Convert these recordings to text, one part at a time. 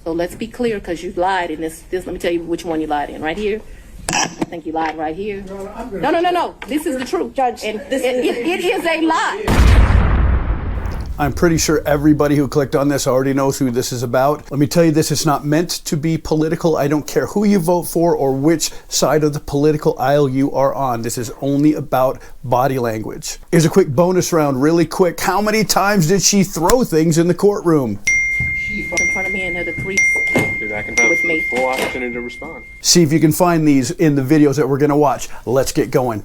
So let's be clear, because you lied in this. Let me tell you which one you lied in. Right here. I think you lied right here. No. This is the truth, Judge. And it is a lie. I'm pretty sure everybody who clicked on this already knows who this is about. Let me tell you this, it's not meant to be political. I don't care who you vote for or which side of the political aisle you are on. This is only about body language. Here's a quick bonus round, really quick. How many times did she throw things in the courtroom? In front of me, and they're the three Back and with me. Full opportunity to respond. See if you can find these in the videos that we're gonna watch. Let's get going.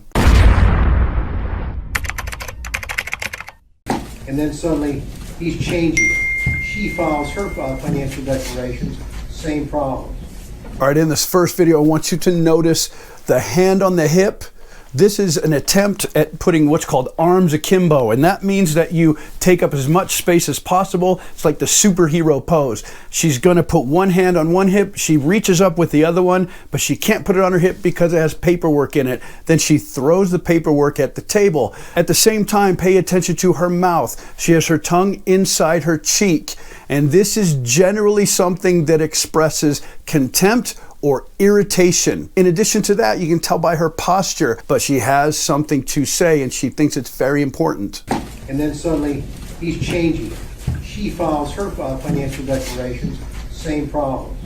And then suddenly he's changing. She files her financial declarations, same problems. All right, in this first video, I want you to notice the hand on the hip. This is an attempt at putting what's called arms akimbo, and that means that you take up as much space as possible. It's like the superhero pose. She's gonna put one hand on one hip, she reaches up with the other one, but she can't put it on her hip because it has paperwork in it. Then she throws the paperwork at the table. At the same time, pay attention to her mouth. She has her tongue inside her cheek, and this is generally something that expresses contempt or irritation. In addition to that, you can tell by her posture, but she has something to say and she thinks it's very important. And then suddenly he's changing. She files her financial declarations, same problems.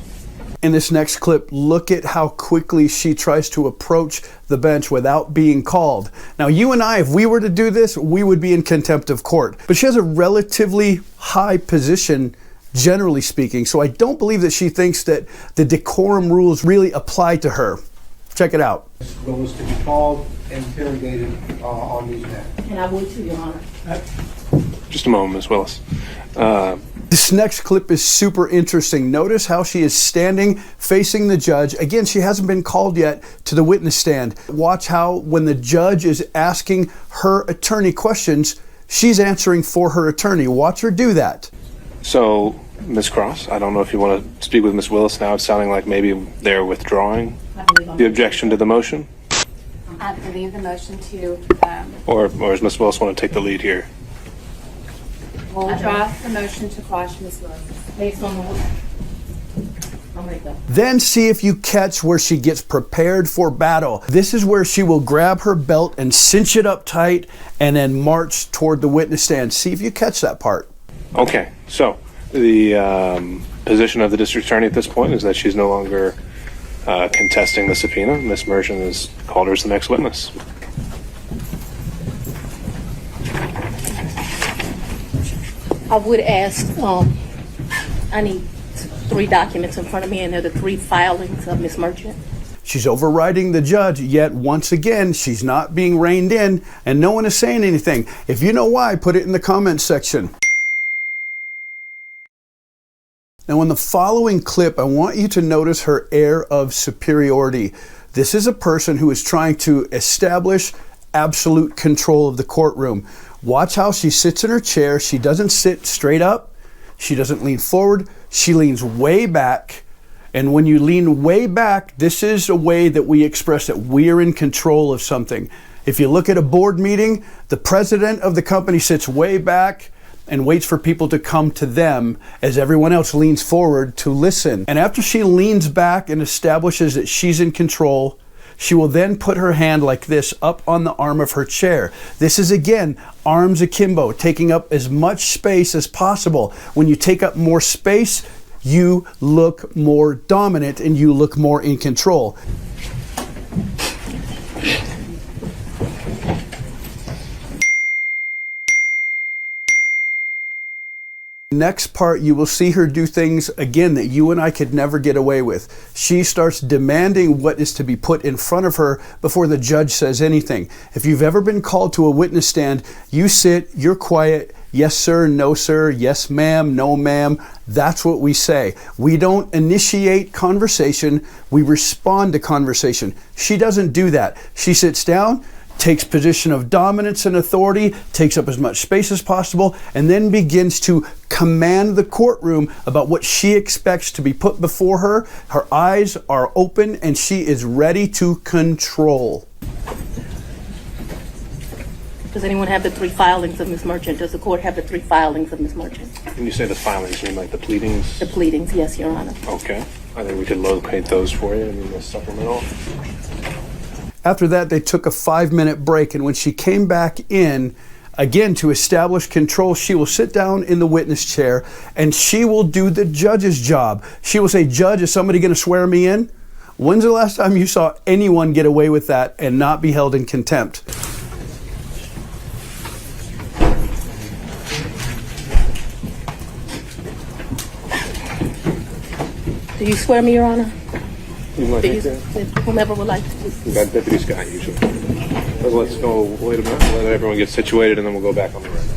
In this next clip, look at how quickly she tries to approach the bench without being called. Now, you and I, if we were to do this, we would be in contempt of court. But she has a relatively high position, generally speaking, so I don't believe that she thinks that the decorum rules really apply to her. Check it out. Ms. Willis to be called and interrogated on these matters. And I would too, Your Honor. Just a moment, Ms. Willis. This next clip is super interesting. Notice how she is standing facing the judge. Again, she hasn't been called yet to the witness stand. Watch how when the judge is asking her attorney questions, she's answering for her attorney. Watch her do that. So, Ms. Cross, I don't know if you want to speak with Ms. Willis now. It's sounding like maybe they're withdrawing the objection to the motion. I believe the motion to... Or does Ms. Willis want to take the lead here? We'll withdraw the motion to quash Ms. Willis. Based on the... I'll make that. Then see if you catch where she gets prepared for battle. This is where she will grab her belt and cinch it up tight and then march toward the witness stand. See if you catch that part. Okay, so the position of the district attorney at this point is that she's no longer contesting the subpoena. Ms. Merchant has called her as the next witness. I would ask, I need 3 documents in front of me, and they're the 3 filings of Ms. Merchant. She's overriding the judge, yet once again, she's not being reined in, and no one is saying anything. If you know why, put it in the comments section. Now, in the following clip, I want you to notice her air of superiority. This is a person who is trying to establish absolute control of the courtroom. Watch how she sits in her chair. She doesn't sit straight up. She doesn't lean forward. She leans way back. And when you lean way back, this is a way that we express that we're in control of something. If you look at a board meeting, the president of the company sits way back and waits for people to come to them as everyone else leans forward to listen. And after she leans back and establishes that she's in control, she will then put her hand like this up on the arm of her chair. This is, again, arms akimbo, taking up as much space as possible. When you take up more space, you look more dominant and you look more in control. Next part, you will see her do things, again, that you and I could never get away with. She starts demanding what is to be put in front of her before the judge says anything. If you've ever been called to a witness stand, you sit, you're quiet, yes sir, no sir, yes ma'am, no ma'am. That's what we say. We don't initiate conversation, we respond to conversation. She doesn't do that. She sits down, takes position of dominance and authority, takes up as much space as possible, and then begins to command the courtroom about what she expects to be put before her. Her eyes are open and she is ready to control. Does anyone have the 3 filings of Ms. Merchant? Does the court have the 3 filings of Ms. Merchant? When you say the filings, you mean like the pleadings? The pleadings, yes, Your Honor. Okay. I think we could locate those for you in the supplemental. After that, they took a 5-minute break, and when she came back in, again, to establish control, she will sit down in the witness chair and she will do the judge's job. She will say, "Judge, is somebody going to swear me in?" When's the last time you saw anyone get away with that and not be held in contempt? Do you swear me, Your Honor? You want Do to you, take that? whomever would like to. We've got Deputy Scott usually. But let's go, wait a minute, let everyone get situated and then we'll go back on the record.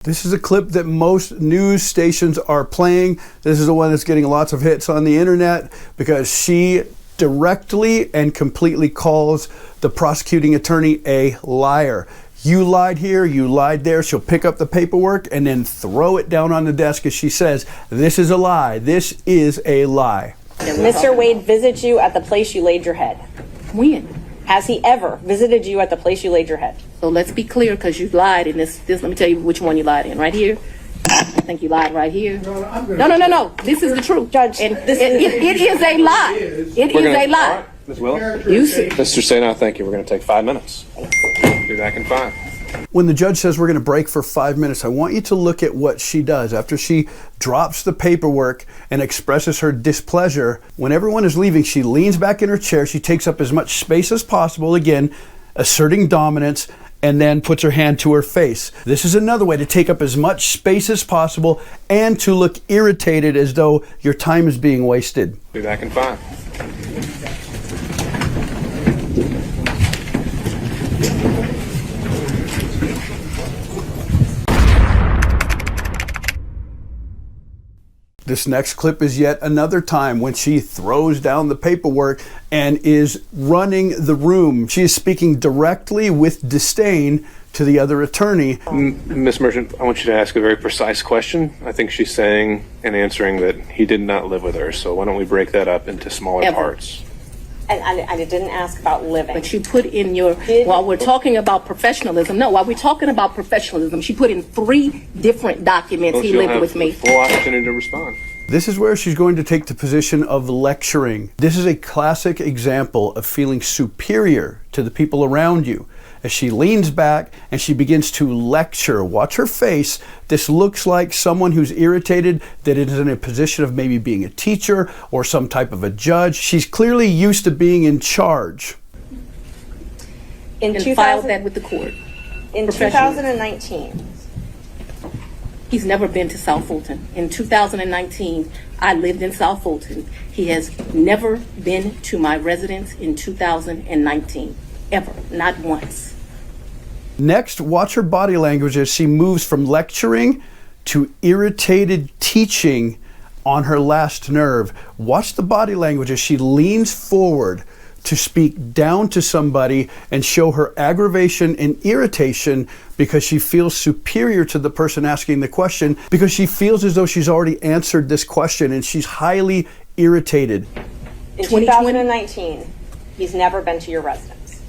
This is a clip that most news stations are playing. This is the one that's getting lots of hits on the internet because she directly and completely calls the prosecuting attorney a liar. You lied here, you lied there. She'll pick up the paperwork and then throw it down on the desk as she says, "This is a lie. This is a lie." Mr. Wade visited you at the place you laid your head. When? Has he ever visited you at the place you laid your head? So let's be clear, because you lied in this. Let me tell you which one you lied in. Right here. I think you lied right here. No. This is the truth, Judge, And this it is a lie. It is a lie. Ms. Willis? You see. Mr. Sena, thank you. We're going to take 5 minutes. Be back in 5. When the judge says we're going to break for 5 minutes, I want you to look at what she does. After she drops the paperwork and expresses her displeasure, when everyone is leaving, she leans back in her chair. She takes up as much space as possible, again, asserting dominance, and then puts her hand to her face. This is another way to take up as much space as possible and to look irritated as though your time is being wasted. Be back in 5. This next clip is yet another time when she throws down the paperwork and is running the room. She is speaking directly with disdain to the other attorney. Ms. Merchant, I want you to ask a very precise question. I think she's saying and answering that he did not live with her. So why don't we break that up into smaller Ever. parts? And I didn't ask about living. But you put in your, while we're talking about professionalism, while we're talking about professionalism, she put in 3 different documents. Folks, He you'll lived have with me. the full opportunity to respond. This is where she's going to take the position of lecturing. This is a classic example of feeling superior to the people around you. As she leans back and she begins to lecture, watch her face. This looks like someone who's irritated, that is in a position of maybe being a teacher or some type of a judge. She's clearly used to being in charge. In And filed that with the court. in professionally. 2019, He's never been to South Fulton. In 2019, I lived in South Fulton. He has never been to my residence in 2019. Ever. Not once. Next, watch her body language as she moves from lecturing to irritated teaching on her last nerve. Watch the body language as she leans forward to speak down to somebody and show her aggravation and irritation because she feels superior to the person asking the question, because she feels as though she's already answered this question and she's highly irritated. in 2020? 2019, he's never been to your residence.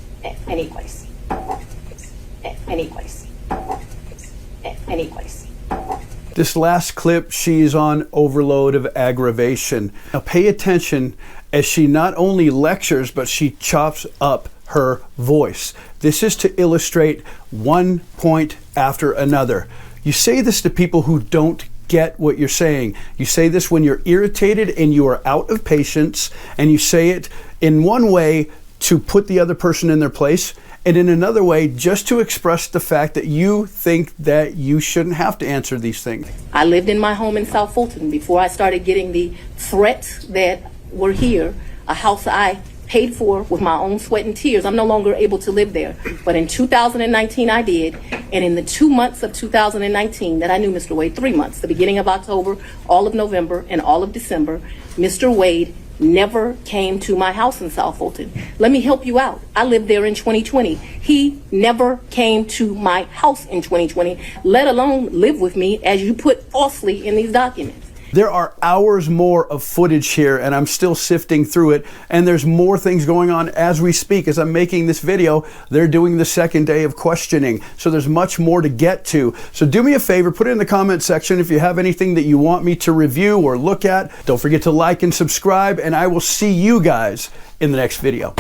Any place. Any place. Any place. This last clip, she's on overload of aggravation. Now pay attention as she not only lectures, but she chops up her voice. This is to illustrate one point after another. You say this to people who don't get what you're saying. You say this when you're irritated and you are out of patience, and you say it in one way to put the other person in their place, and in another way just to express the fact that you think that you shouldn't have to answer these things. I lived in my home in South Fulton before I started getting the threats that were here, a house I paid for with my own sweat and tears. I'm no longer able to live there. But in 2019, I did. And in the 2 months of 2019 that I knew Mr. Wade, 3 months, the beginning of October, all of November, and all of December, Mr. Wade never came to my house in South Fulton. Let me help you out. I lived there in 2020. He never came to my house in 2020, let alone live with me, as you put falsely in these documents. There are hours more of footage here, and I'm still sifting through it, and there's more things going on as we speak. As I'm making this video, they're doing the second day of questioning, so there's much more to get to. So do me a favor, put it in the comment section if you have anything that you want me to review or look at. Don't forget to like and subscribe, and I will see you guys in the next video.